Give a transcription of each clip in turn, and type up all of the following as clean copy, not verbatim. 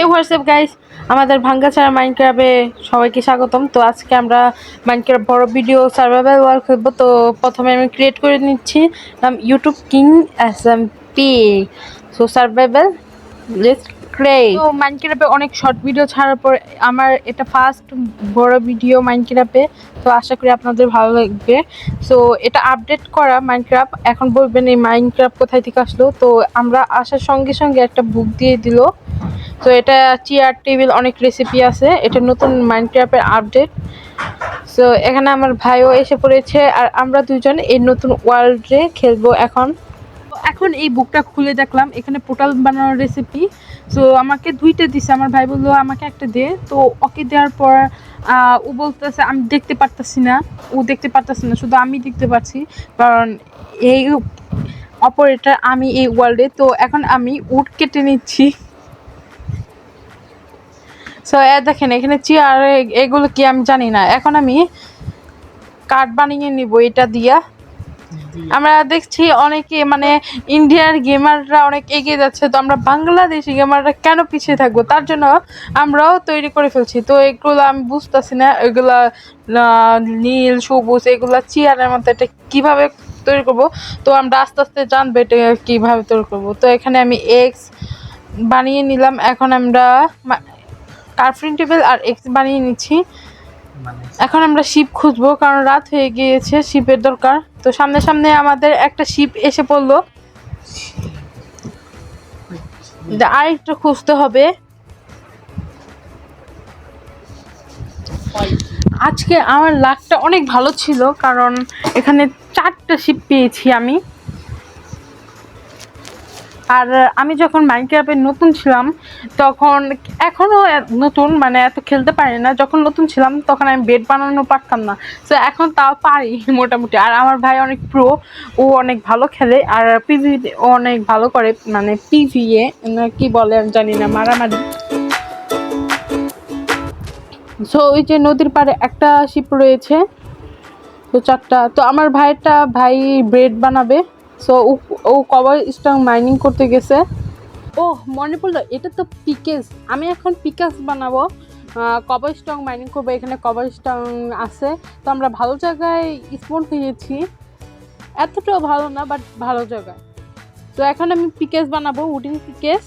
হে WhatsApp guys, আমাদের ভাঙ্গাছাড়া মাইনক্রাফটে সবাইকে স্বাগতম। তো আজকে আমরা মাইনক্রাফট বড় ভিডিও সার্ভাইভাল ওয়ার্ল্ড খেলবো। তো প্রথমে আমি ক্রিয়েট করে নিচ্ছি নাম YouTube king SMP। So survival let's create. তো মাইনক্রাফটে অনেক শর্ট ভিডিও ছাড়ার পর আমার এটা ফার্স্ট বড় ভিডিও মাইনক্রাফটে। তো আশা করি আপনাদের ভালো লাগবে। সো এটা আপডেট করা মাইনক্রাফট। এখন বলবেন এই মাইনক্রাফট কোথায় থেকে আসলো। তো আমরা আসার সঙ্গে সঙ্গে একটা বুক দিয়ে দিল। তো এটা চেয়ার টেবিল অনেক রেসিপি আছে, এটা নতুন মাইনক্রাফটের আপডেট। সো এখানে আমার ভাইও এসে পড়েছে আর আমরা দুজন এই নতুন ওয়ার্ল্ডে খেলবো এখন। এখন এই বুকটা খুলে দেখলাম এখানে পোর্টাল বানানোর রেসিপি। সো আমাকে দুইটা দিছে, আমার ভাই বললো আমাকে একটা দে। তো ওকে দেওয়ার পর ও বলতেছে আমি দেখতে পারতাছি না, ও দেখতে পারতাছি না, শুধু আমি দেখতে পাচ্ছি, কারণ এই অপারেটর আমি এই ওয়ার্ল্ডে। তো এখন আমি উড কেটে নিচ্ছি। সো দেখেন এখানে চেয়ার এগুলো কি আমি জানি না। এখন আমি কাঠ বানিয়ে নিব এটা দিয়া। আমরা দেখছি অনেকে মানে ইন্ডিয়ার গেমাররা অনেক এগিয়ে যাচ্ছে, তো আমরা বাংলাদেশি গেমাররা কেন পিছিয়ে থাকবো, তার জন্য আমরাও তৈরি করে ফেলছি। তো এগুলো আমি বুঝতেছি না, এগুলা নীল সবুজ এগুলা চেয়ারের মতো এটা কীভাবে তৈরি করব। তো আমরা আস্তে আস্তে জানবো এটা কীভাবে তৈরি করব। তো এখানে আমি এক্স বানিয়ে নিলাম। এখন আমরা কার্ফিং টেবিল আর এক্স বানিয়ে নিচ্ছি। এখন আমরা শিপ খুঁজবো, কারণ রাত হয়ে গিয়েছে, শিপের দরকার। তো সামনে সামনে আমাদের একটা শিপ এসে পড়লো, আরেকটু খুঁজতে হবে। আজকে আমার লাকটা অনেক ভালো ছিল, কারণ এখানে 4টা শিপ পেয়েছি আমি। আর আমি যখন মাইনক্রাফটে নতুন ছিলাম তখন, এখনও নতুন মানে এত খেলতে পারি না, যখন নতুন ছিলাম তখন আমি বেড বানানো পারতাম না। তো এখন তাও পারি মোটামুটি। আর আমার ভাই অনেক প্রো, ও অনেক ভালো খেলে আর পিভি ও অনেক ভালো করে, মানে পিভিএ কি বলে আমি জানি না, মারামারি। সো ওই যে নদীর পাড়ে একটা শিপ রয়েছে, তো 4টা। তো আমার ভাই ব্রেড বানাবে। সো ও কভার স্ট্রং মাইনিং করতে গেছে। ও মনে পড়লো, এটা তো পিকেস। আমি এখন পিকাস বানাবো, কভার স্ট্রং মাইনিং করবো। এখানে কভার স্ট্রং আছে, তো আমরা ভালো জায়গায় স্পন হয়েছি, এতটাও ভালো না বাট ভালো জায়গায়। তো এখন আমি পিকেস বানাবো, উডিং পিকেস।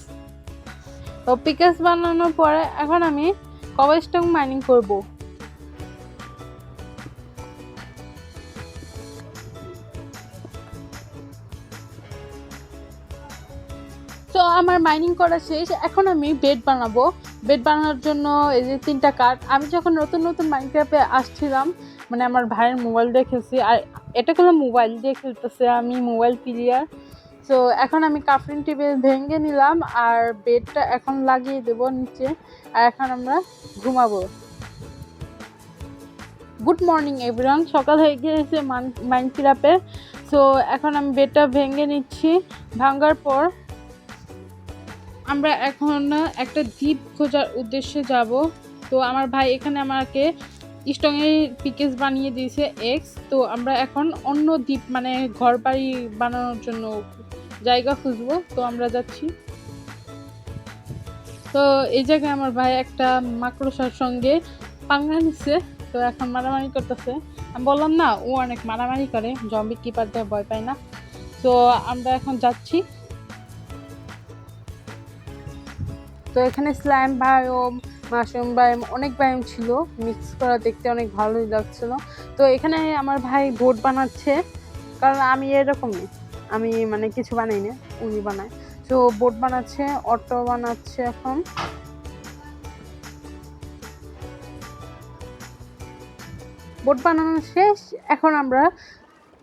তো পিকেস বানানোর পরে এখন আমি কভার স্ট্রং মাইনিং করবো। তো আমার মাইনিং করা শেষ, এখন আমি বেড বানাবো। বেড বানানোর জন্য এই যে 3টা কাঠ। আমি যখন নতুন নতুন মাইনক্রাফটে আসছিলাম, মানে আমার ভাইয়ের মোবাইল দিয়ে খেলছি, আর এটা কোনো মোবাইল দিয়ে খেলতেছে, আমি মোবাইল প্লেয়ার। তো এখন আমি কাফরিং টেবিল ভেঙে নিলাম আর বেডটা এখন লাগিয়ে দেবো নিচে। আর এখন আমরা ঘুমাবো। গুড মর্নিং এভরিওয়ান, সকাল হয়ে গিয়েছে মাইনক্রাফটে। সো এখন আমি বেডটা ভেঙে নিচ্ছি। ভাঙার পর আমরা এখন একটা দ্বীপ খোঁজার উদ্দেশ্যে যাব। তো আমার ভাই এখানে আমাকে স্ট্রংয়ের পিকেস বানিয়ে দিয়েছে এক্স। তো আমরা এখন অন্য দ্বীপ মানে ঘর বাড়ি বানানোর জন্য জায়গা খুঁজবো। তো আমরা যাচ্ছি। তো এই জায়গায় আমার ভাই একটা মাকড়সার সঙ্গে পাঙ্গা নিচ্ছে, তো এখন মারামারি করতেছে। আমি বললাম না, ও অনেক মারামারি করে, জম্বি কিপার দিয়ে ভয় পায় না। তো আমরা এখন যাচ্ছি। তো এখানে স্লাইম বায়োম, মাশরুম বায়োম, অনেক বায়োম ছিল মিক্স করা, দেখতে অনেক ভালোই লাগছিল। তো এখানে আমার ভাই বোট বানাচ্ছে, কারণ আমি এরকমই, আমি মানে কিছু বানাই না, উনি বানায়। তো বোট বানাচ্ছে, অটো বানাচ্ছে। এখন বোট বানানো শেষ। এখন আমরা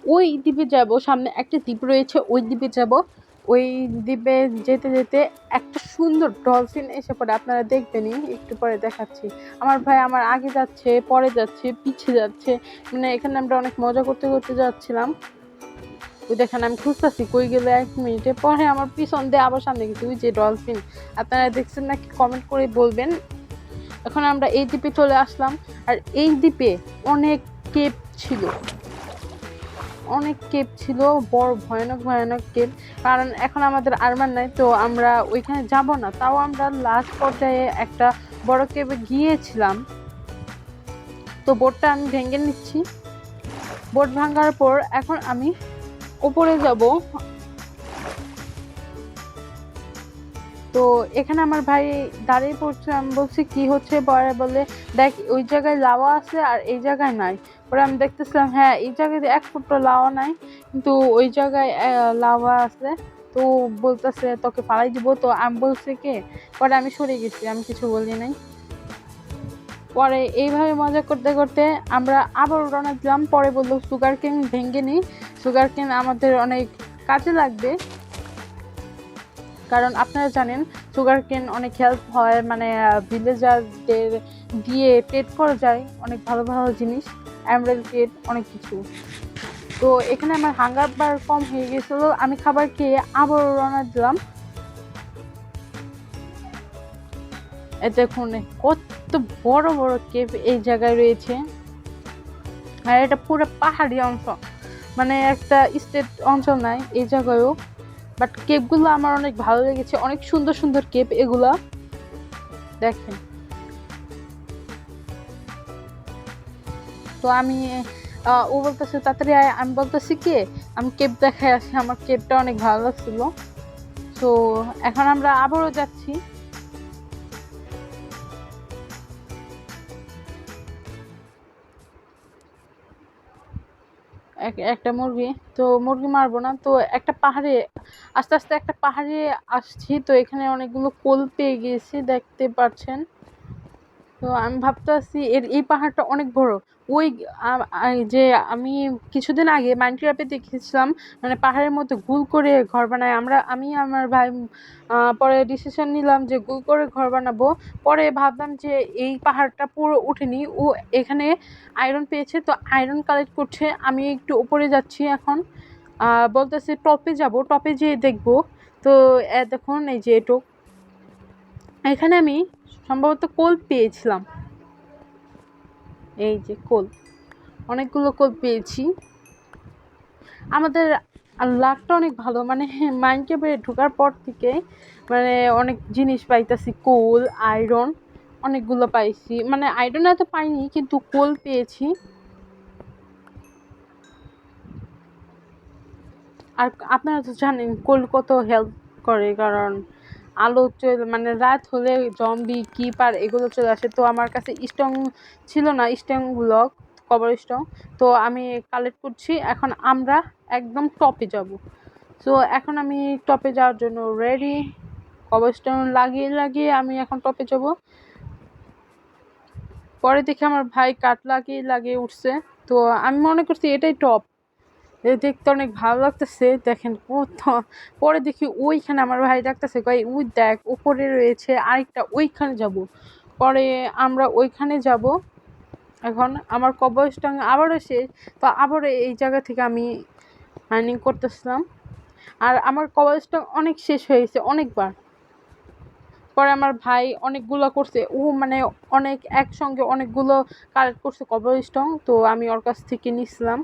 ওই দ্বীপে যাব, সামনে একটা দ্বীপ রয়েছে, ওই দ্বীপে যাব। ওই দ্বীপে যেতে যেতে একটা সুন্দর ডলফিন এসে পড়ে, আপনারা দেখবেনই, একটু পরে দেখাচ্ছি। আমার ভাই আমার আগে যাচ্ছে, পরে যাচ্ছে, পিছিয়ে যাচ্ছে, মানে এখানে আমরা অনেক মজা করতে করতে যাচ্ছিলাম। ওই দেখেন আমি খুঁজতেছি কই গেলে, 1 মিনিটে পরে আমার পিছন দিয়ে আবার সামনে গেছি। ওই যে ডলফিন, আপনারা দেখছেন নাকি কমেন্ট করে বলবেন। এখন আমরা এই দ্বীপে চলে আসলাম, আর এই দ্বীপে অনেক কেপ ছিল, অনেক কেপ ছিল, বড় ভয়ানক ভয়ানক কেপ। কারণ এখন আমাদের আর্মার নাই, তো আমরা ওইখানে যাব না। তাও আমরা লাস্ট পর্যায়ে একটা বড় কেপে গিয়েছিলাম। তো বোটটা আমি ভেঙে নিচ্ছি। বোট ভাঙার পর এখন আমি উপরে যাব। তো এখানে আমার ভাই দাঁড়িয়ে পড়ছে, আমি বলছি কি হচ্ছে, পরে বলে দেখ ওই জায়গায় লাওয়া আছে আর এই জায়গায় নাই। পরে আমি দেখতেছিলাম হ্যাঁ এই জায়গায় 1 ফুটও লাওয়া নাই, কিন্তু ওই জায়গায় লাওয়া আছে। তো বলতেছে তোকে পালাই দিব। তো আমি বলছি কি, পরে আমি সরে গেছি, আমি কিছু বলি নাই। পরে এইভাবে মজা করতে করতে আমরা আবার রওনা দিলাম। পরে বললো সুগার কেন ভেঙে নিই, সুগার কেন আমাদের অনেক কাজে লাগবে। কারণ আপনারা জানেন সুগার কেন অনেক হেল্প হয়, মানে ভিলেজারদের দিয়ে ট্রেড করা যায় অনেক ভালো ভালো জিনিস, এমরাল্ড ট্রেড অনেক কিছু। তো এখানে আমার হাঙ্গার বার কম হয়ে গেছিলো, আমি খাবার খেয়ে আবার রওনা দিলাম। দেখুন কত বড় বড় কেভ এই জায়গায় রয়েছে, আর এটা পুরো পাহাড়ি অঞ্চল, মানে একটা স্টেট অঞ্চল নাই এই জায়গায়ও। বাট কেপগুলো আমার অনেক ভালো লেগেছে, অনেক সুন্দর সুন্দর কেপ এগুলা দেখেন। তো আমি ও বলতেছে তাড়াতাড়ি আয়, আমি বলতেছি কি আমি কেপ দেখায় আসি, আমার কেপটা অনেক ভালো লাগছিল। তো এখন আমরা আবারও যাচ্ছি। একটা মুরগি, তো মুরগি মারবো না, তো একটা পাহাড়ে আস্তে আস্তে একটা পাহাড়ে আসছি। তো এখানে অনেকগুলো কোল পেয়ে গিয়েছি, দেখতে পাচ্ছেন। তো আমি ভাবতেছি এই পাহাড়টা অনেক বড়। ওই যে আমি কিছুদিন আগে মাইনক্রাফটে দেখেছিলাম, মানে পাহাড়ের মধ্যে গুল করে ঘর বানায়। আমি আমার ভাই পরে ডিসিশন নিলাম যে গুল করে ঘর বানাবো। পরে ভাবলাম যে এই পাহাড়টা পুরো উঠেনি, ও এখানে আয়রন পেয়েছে, তো আয়রন কালেক্ট করছে। আমি একটু উপরে যাচ্ছি এখন, বলতেছে টপে যাব, টপে যেয়ে দেখবো। তো দেখুন এই যে এখানে আমি সম্ভবত কোল পেয়েছিলাম, এই যে কোল, অনেকগুলো কোল পেয়েছি। আমাদের লাকটা অনেক ভালো, মানে মাইনক্রাফটে ঢোকার পর থেকে মানে অনেক জিনিস পাইতেছি, কোল আয়রন অনেকগুলো পাইছি। মানে আয়রন এত পাইনি, কিন্তু কোল পেয়েছি। আর আপনারা তো জানেন কোল কত হেল্প করে, কারণ আলো মানে রাত হলে জম্বি কিপার এগুলো চলে আসে। তো আমার কাছে স্ট্রং ছিল না, স্ট্রং ব্লক, কভার স্ট্রং, তো আমি কালেক্ট করছি। এখন আমরা একদম টপে যাব। তো এখন আমি টপে যাওয়ার জন্য রেডি, কভার স্ট্রং লাগিয়ে লাগিয়ে আমি এখন টপে যাব। পরে দেখি আমার ভাই কাঠ লাগিয়ে লাগিয়ে উঠছে, তো আমি মনে করছি এটাই টপ, দেখতে অনেক ভালো লাগতেছে। দেখেন কত, পরে দেখি ওইখানে আমার ভাই ডাকতেছে, কই ওই দেখ উপরে রয়েছে আরেকটা, ওইখানে যাব। পরে আমরা ওইখানে যাব। এখন আমার কবরস্থান আবারও শেষ, তো আবারও এই জায়গা থেকে আমি মাইনিং করতেছিলাম। আর আমার কবরস্থান অনেক শেষ হয়েছে অনেকবার। পরে আমার ভাই অনেকগুলো করছে, ও মানে অনেক একসঙ্গে অনেকগুলো কালেক্ট করছে কবরস্থান, তো আমি ওর কাছ থেকে নিছিলাম।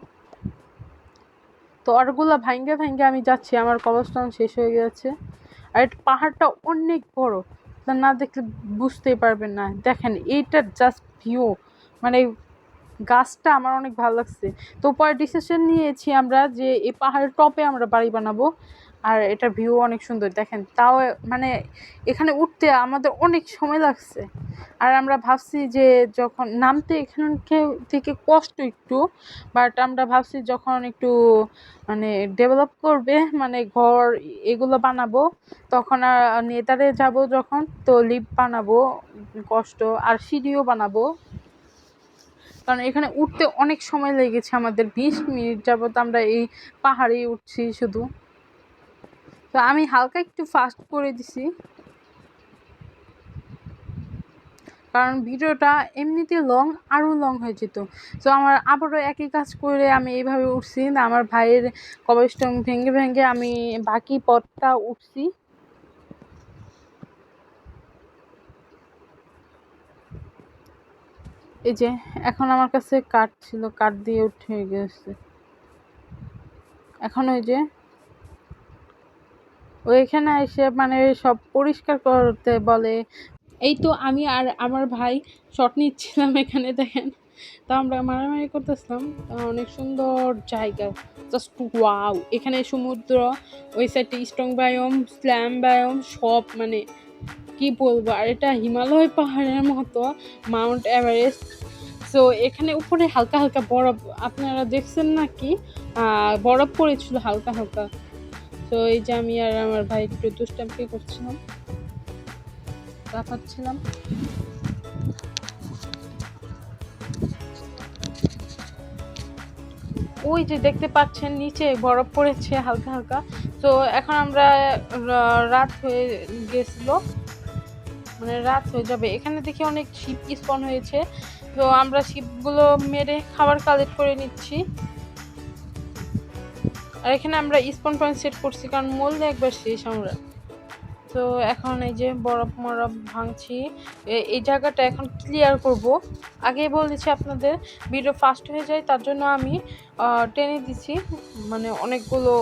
তো ওরগুলো ভাঙ্গে ভাঙ্গে আমি যাচ্ছি, আমার কবরস্থান শেষ হয়ে গেছে। আর এটা পাহাড়টা অনেক বড়, তা না দেখলে বুঝতেই পারবেন না। দেখেন এইটার জাস্ট ভিউ, মানে গাছটা আমার অনেক ভালো লাগছে। তো পরে ডিসিশন নিয়েছি আমরা যে এই পাহাড়ের টপে আমরা বাড়ি বানাবো। আর এটার ভিউ অনেক সুন্দর দেখেন, তাও মানে এখানে উঠতে আমাদের অনেক সময় লাগছে। আর আমরা ভাবছি যে যখন নামতে এখান থেকে কষ্ট একটু, বাট আমরা ভাবছি যখন একটু মানে ডেভেলপ করবে, মানে ঘর এগুলো বানাবো, তখন আর নেতারে যাব যখন, তো লিফট বানাবো, কষ্ট আর সিঁড়িও বানাবো। কারণ এখানে উঠতে অনেক সময় লেগেছে আমাদের, 20 মিনিট যাবত আমরা এই পাহাড়ে উঠছি শুধু। তো আমি হালকা একটু ফাস্ট করে দিছি, কারণ ভিডিওটা এমনিতে লং, আরও লং হয়ে যেত। তো আমার আবারও একই কাজ করে আমি এইভাবে উঠছি না, আমার ভাইয়ের কবরস্থান ভেঙে ভেঙে আমি বাকি পথটা উঠছি। এই যে এখন আমার কাছে কাঠ ছিল, কাঠ দিয়ে উঠে গেছে। এখন ওই যে ওইখানে এসে মানে সব পরিষ্কার করতে বলে। এই তো আমি আর আমার ভাই শট নিচ্ছিলাম এখানে দেখেন, তো আমরা মারামারি করতেছিলাম। অনেক সুন্দর জায়গা, জাস্ট ওয়াও। এখানে সমুদ্র, ওই সাইডে স্ট্রং বায়োম, স্ল্যাম বায়োম, সব মানে কি বলবো। আর এটা হিমালয় পাহাড়ের মতো, মাউন্ট এভারেস্ট। সো এখানে উপরে হালকা হালকা বরফ, আপনারা দেখছেন নাকি বরফ পড়েছিল হালকা হালকা। তো এই যে আমি আর আমার ভাই একটু দুষ্টামি করছিলাম, লাফাচ্ছিলাম। ওই যে দেখতে পাচ্ছেন নিচে বরফ পড়েছে হালকা হালকা। তো এখন আমরা রাত হয়ে গেছিল, মানে রাত হয়ে যাবে। এখানে দেখি অনেক শিপ স্পন হয়েছে, তো আমরা শিপগুলো মেরে খাবার কালেক্ট করে নিচ্ছি। আর এখানে আমরা স্পন পয়েন্ট সেট করছি, কারণ মূল্য একবার শেষ আমরা। তো এখন এই যে বরফ মরফ ভাঙছি, এই জায়গাটা এখন ক্লিয়ার করব। আগেই বলেছি আপনাদের ভিডিও ফাস্ট হয়ে যায়, তার জন্য আমি টেনে দিছি মানে অনেকগুলো।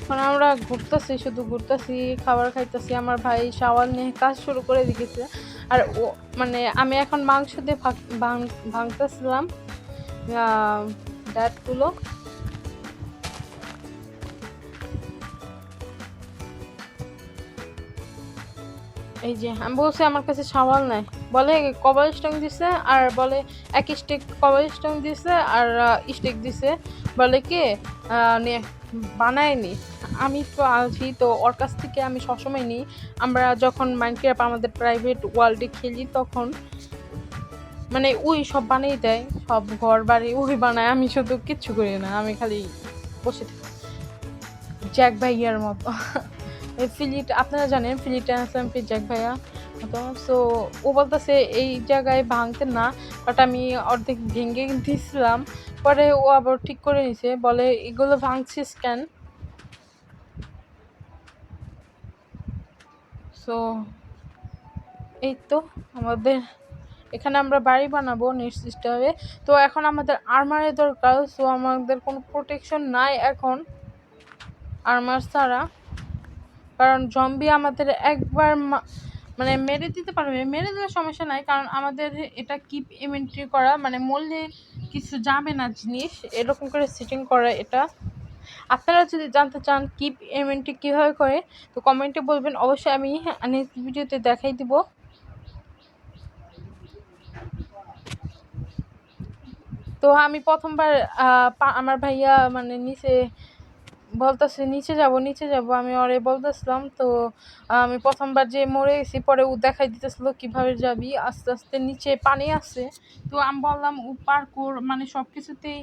এখন আমরা ঘুরতেছি, শুধু ঘুরতেছি, খাবার খাইতেছি। আমার ভাই শাওয়াল নিয়ে কাজ শুরু করে দিয়েছে। আর ও মানে আমি এখন মাংস দিয়ে ভাঙতেছিলাম ডাটগুলো। এই যে আমি বলছি আমার কাছে শাওয়াল নাই, বলে কভার স্টং দিছে, আর বলে এক স্টিক কভার স্টং দিছে আর স্টিক দিছে, বলে কি বানায়নি। আমি তো আছি, তো ওর কাছ থেকে আমি সবসময় নিই। আমরা যখন মাইনক্রাফট আমাদের প্রাইভেট ওয়ার্ল্ডে খেলি তখন মানে ওই সব বানিয়ে দেয়, সব ঘর বাড়ি ওই বানায়, আমি শুধু কিচ্ছু করি না, আমি খালি বসে থাকি জ্যাক ভাইয়ার মতো। ফিলিট আপনারা জানেন ফিলিট এমপি জ্যাক ভাইয়া মতো। সো ও বলতেছে এই জায়গায় ভাঙতে না, বাট আমি অর্ধেক ভেঙে দিয়েছিলাম, পরে ও আবার ঠিক করে নিছে, বলে এগুলো ভাঙছিস কেন। সো এই তো আমাদের এখানে আমরা বাড়ি বানাবো নেট সিস্টেমে। তো এখন আমাদের আর্মারের দরকার। সো আমাদের কোনো প্রোটেকশন নাই এখন আর্মার ছাড়া, কারণ জম্বি আমাদের একবার মানে মেরে দিতে পারবে, মেরে দিলে সমস্যা নাই, কারণ আমাদের এটা কিপ ইনভেন্টরি করা, মানে মরলে কিছু যাবে না জিনিস, এরকম করে সেটিং করা এটা। আপনারা যদি জানতে চান কিপ ইনভেন্টরি কীভাবে করে, তো কমেন্টে বলবেন, অবশ্যই আমি নেক্সট ভিডিওতে দেখাই দিব। তো আমি প্রথমবার আমার ভাইয়া মানে বলতেছে নিচে যাব, আমি ওরে বলতেছিলাম। তো আমি প্রথমবার যে মরে গেছি, পরে ও দেখাই দিতেছিল কিভাবে যাবি, আস্তে আস্তে নিচে পানি আছে। তো আমি বললাম ও পার্কুর মানে সব কিছুতেই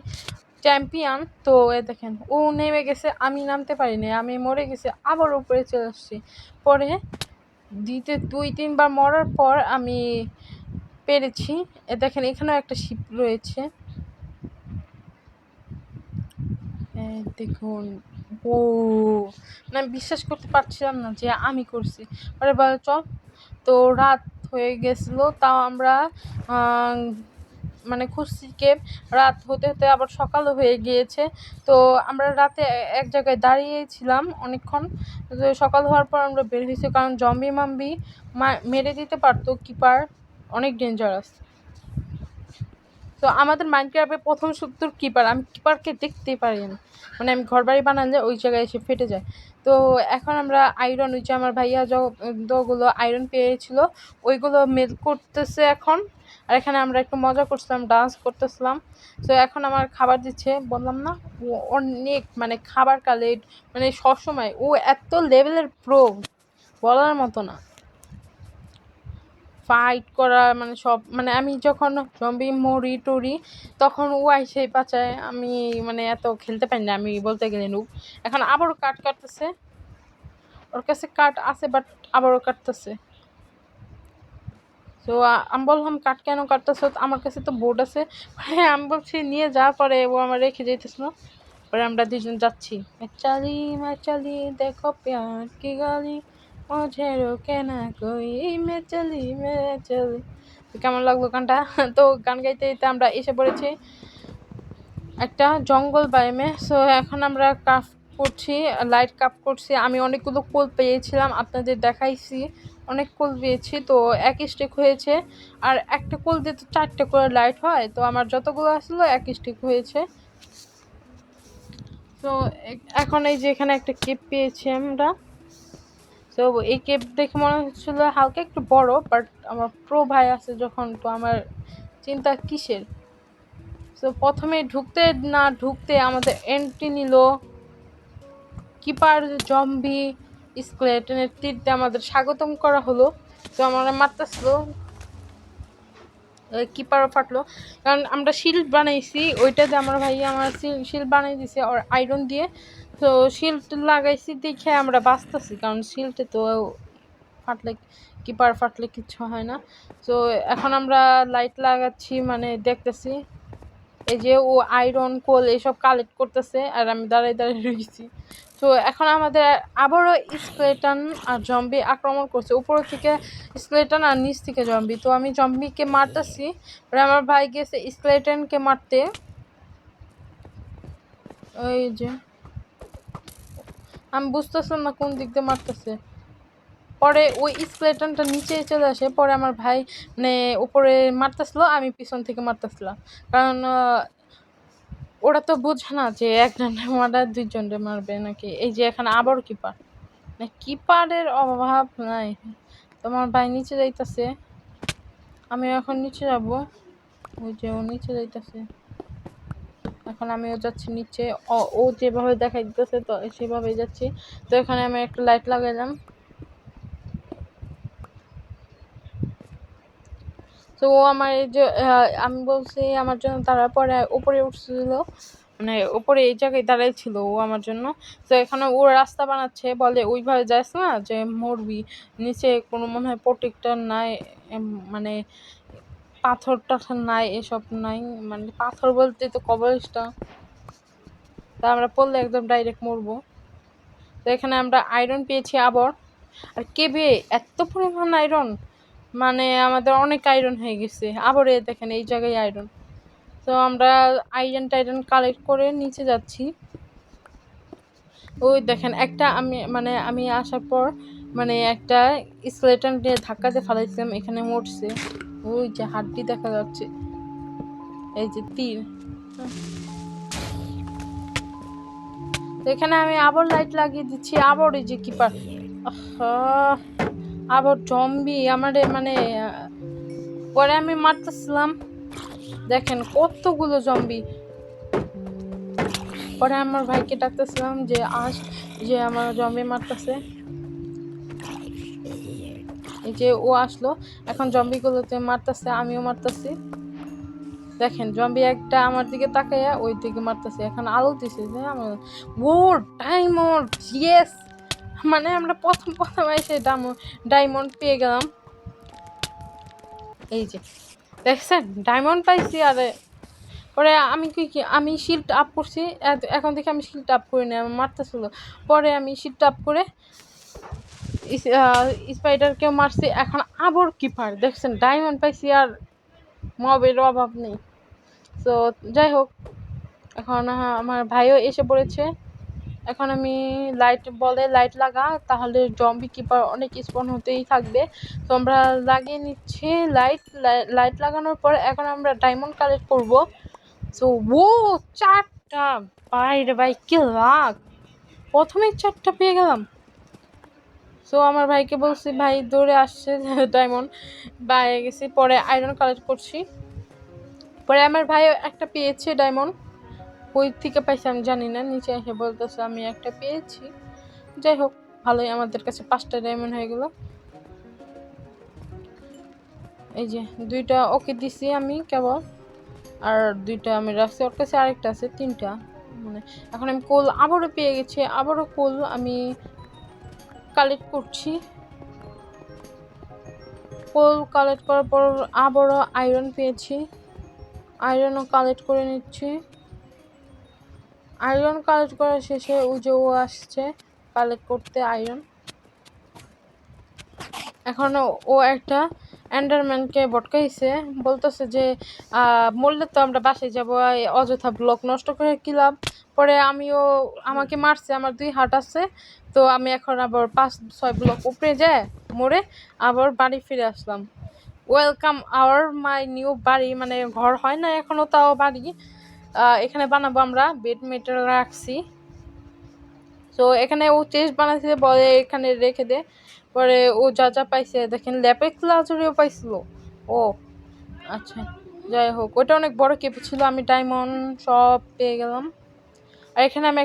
চ্যাম্পিয়ন। তো এ দেখেন ও নেমে গেছে, আমি নামতে পারিনি, আমি মরে গেছি, আবার উপরে চলে আসছি। পরে 2-3বার মরার পর আমি পেরেছি। এ দেখেন এখানেও একটা শিপ রয়েছে, দেখুন। ও মানে আমি বিশ্বাস করতে পারছিলাম না যে আমি করছি। পরে বলে চল। তো রাত হয়ে গেছিলো, তাও আমরা মানে খুঁজছি কেপ, রাত হতে হতে আবার সকালও হয়ে গিয়েছে। তো আমরা রাতে এক জায়গায় দাঁড়িয়েছিলাম অনেকক্ষণ। তো সকাল হওয়ার পর আমরা বের হয়েছি, কারণ জম্বি মাম্বি মেরে দিতে পারতো, কিপার অনেক ডেঞ্জারাস। তো আমাদের মাইনক্রাফটে প্রথম শত্রুর কিপার, আমি কিপারকে দেখতেই পারি না, মানে আমি ঘর বাড়ি বানালে ওই জায়গায় এসে ফেটে যায়। তো এখন আমরা আয়রন, ওই যে আমার ভাইয়া যতগুলো আয়রন পেয়েছিল ওইগুলো মেল করতেছে এখন। আর এখানে আমরা একটু মজা করছিলাম, ডান্স করতেছিলাম। তো এখন আমার খাবার দিচ্ছে, বললাম না ও অনেক মানে খাবার কালেক্ট, মানে সবসময় ও এত লেভেলের প্রো, বলার মতো না। ফাইট করা মানে সব, মানে আমি যখন জম্বি মরি টরি তখন ও আইসে বাঁচায়। আমি মানে এত খেলতে পারি না আমি, বলতে গেলে নুব। এখন আবারও কাটতেছে, ওর কাছে কাট আছে বাট আবারও কাটতেছে। তো আমি বললাম কাট কেন কাটতেছ, আমার কাছে তো বোর্ড আছে। হ্যাঁ আমি বলছি নিয়ে যাওয়ার পরে ও আমার রেখে যেতেছিল। পরে আমরা দুজন যাচ্ছি, চালি দেখো প্যার কি গালি মুঝে রোকে না কোই, মে চলি। তো কেমন লাগলো গানটা? তো গান গাইতে গাইতে আমরা এসে পড়েছি একটা জঙ্গল বায়োমে। সো এখন আমরা ক্রাফট করছি, লাইট ক্রাফট করছি। আমি অনেকগুলো কোল পেয়েছিলাম, আপনাদের দেখাইছি, অনেক কোল পেয়েছি। তো এক স্টিক হয়েছে, আর একটা কোল দিয়ে তো 4টে করে লাইট হয়। তো আমার যতগুলো আসলো এক স্টিক হয়েছে। তো এখন এই যে এখানে একটা কেপ পেয়েছি আমরা। তো এই কেপ দেখে মনে হচ্ছিল হালকা একটু বড়, বাট আমার প্রো ভাই আছে যখন, তো আমার চিন্তা কিসের। তো প্রথমে ঢুকতে আমাদের এন্ট্রি নিল কিপার জম্বি স্কেলেটনের তীর দিয়ে আমাদের স্বাগতম করা হলো। তো আমরা মারতেছিল, কিপারও ফাটলো, কারণ আমরা শিল্ড বানাইছি ওইটাতে আমার ভাই আমার শিল্ড বানাই দিছে আর আয়রন দিয়ে। তো শিল্ড লাগাইছি দেখে আমরা বাঁচতেছি, কারণ শিল্ডে তো ফাটলে, কিপার ফাটলে কিচ্ছু হয় না। তো এখন আমরা লাইট লাগাচ্ছি, মানে দেখতেছি এই যে ও আয়রন কোল এইসব কালেক্ট করতেছে, আর আমি দাঁড়াই রয়েছি। তো এখন আমাদের আবারও স্কেলেটন আর জম্বি আক্রমণ করছে, উপর থেকে স্কেলেটন আর নিচ থেকে জম্বি। তো আমি জম্বিকে মারতেছি, আমার ভাই গেছে স্কেলেটনকে মারতে। ওই যে আমি বুঝতেছিলাম না কোন দিক দিয়ে মারতেছে। পরে ওই স্কেলেটনটা নিচে চলে আসে, পরে আমার ভাই মানে উপরে মারতেছিল, আমি পিছন থেকে মারতেছিলাম, কারণ ওরা তো বোঝে না যে একজনের মারা দুইজনরে মারবে নাকি। এই যে এখানে আবার কিপার, মানে কিপারের অভাব নাই। তোমার ভাই নিচে যাইতেছে, আমি এখন নিচে যাব। ওই যে ও নিচে যাইতেছে, এখন আমিও যাচ্ছি নিচে। ও যেভাবে দেখাই দিতেছে তো সেভাবেই যাচ্ছি। তো এখানে আমি একটা লাইট লাগাইলাম। তো ও আমার এই যে আমি বলছি আমার জন্য তারা পরে উপরে উঠছিল, মানে উপরে এই জায়গায় দাঁড়াই ছিল ও আমার জন্য। তো এখানে ও রাস্তা বানাচ্ছে, বলে ওইভাবে যাস না যে মরবি, নিচে কোনো মনে হয় প্রোটেক্টর নাই, মানে পাথর টাথর নাই, এসব নাই, মানে পাথর বলতে তো কবরস্থান, তা আমরা পড়লে একদম ডাইরেক্ট মরবো। তো এখানে আমরা আয়রন পেয়েছি আবার, আর কেবে এত পরিমাণ আয়রন, মানে আমাদের অনেক আয়রন হয়ে গেছে। আবার দেখেন এই জায়গায় আয়রন। তো আমরা আয়রন টাইরন কালেক্ট করে নিচে যাচ্ছি। ওই দেখেন একটা আমি আসার পর মানে একটা স্কেলেটন দিয়ে ধাক্কা দিয়ে ফালাইছিলাম, এখানে মরছে। ওই যে হাড্ডি দেখা যাচ্ছে, এই যে তীর। তো এখানে আমি আবার লাইট লাগিয়ে দিচ্ছি, আবার এই যে কিপার, আবার জম্বি আমারে মানে পরে আমি মারতেছিলাম, দেখেন কতগুলো জম্বি। পরে আমার ভাইকে ডাকতেছিলাম যে যে আমার জম্বি মারতেছে। এই যে ও আসলো, এখন জম্বিগুলোতে মারতেছে, আমিও মারতেছি। দেখেন জম্বি একটা আমার দিকে তাকাইয়া ওই দিকে মারতেছে, এখন আলো দিছে যে আমার ও ডায়মন্ড, ইয়েস, মানে আমরা প্রথম এসে ডায়মন্ড পেয়ে গেলাম। এই যে দেখছেন ডায়মন্ড পাইছি। আরে পরে আমি আমি শিল্ড আপ করছি, এখন থেকে আমি শিল্ড আপ করি না, আমার মারতেছিল। পরে আমি শিল্ড আপ করে স্পাইডারকেও মারছি। এখন আবার কিপার, দেখছেন ডায়মন্ড পাইছি, আর মবের অভাব নেই। তো যাই হোক, এখন আমার ভাইও এসে পড়েছে। এখন আমি লাইট লাগা, তাহলে জম্বি কিপার অনেক স্পন হতেই থাকবে। তো আমরা লাগিয়ে নিচ্ছি লাইট লাগানোর পর এখন আমরা ডায়মন্ড কালেক্ট করব। তো ও 4টা, বাইরে ভাই কি লাগ, প্রথমেই 4টা পেয়ে গেলাম। সো আমার ভাইকে বলছি, ভাই দৌড়ে আসছে ডায়মন্ড বাইরে গেছি। পরে আয়রন কালেক্ট করছি, পরে আমার ভাই একটা পেয়েছে ডায়মন্ড, কই থেকে পাইছে আমি জানি না, নিচে এসে বলতেছে আমি একটা পেয়েছি। যাই হোক, ভালোই, আমাদের কাছে 5টা ডায়মন্ড হয়ে গেল। এই যে 2টা ওকে দিছি আমি কেবল, আর 2টা আমি রাখছি, ওর কাছে আরেকটা আছে, 3টা। মানে এখন আমি কোল আবারও পেয়ে গেছি, আবারও কোল আমি কালেক্ট করছি। কোল কালেক্ট করার পর আবারও আয়রন পেয়েছি, আয়রনও কালেক্ট করে নিচ্ছি। আয়রন কালেক্ট করা শেষে ওই যে ও আসছে কালেক্ট করতে আয়রন। এখন ও একটা এন্ডারম্যানকে ভটকাইছে, বলতেছে যে মরলে তো আমরা বাসায় যাবো, এই অযথা ব্লক নষ্ট করে কি লাভ। পরে আমাকে মারছে, আমার 2 হাত আছে, তো আমি এখন আবার 5-6 ব্লক উপরে যায় মরে আবার বাড়ি ফিরে আসলাম। ওয়েলকাম আওয়ার মাই নিউ বাড়ি, মানে ঘর হয় না এখনো, তাও বাড়ি। এখানে বানাবো আমরা, বেড মেটেরিয়াল রাখছি। তো এখানে ও চেস্ট বানাইছে, বলে এখানে রেখে দে। পরে ও যা যা পাইছে দেখেন, ল্যাপিস লাজুরিও পাইছিল ও। আচ্ছা, যাই হোক, ওটা অনেক বড় কেপ ছিল, আমি ডায়মন্ড সব পেয়ে গেলাম। আর এখানে আমি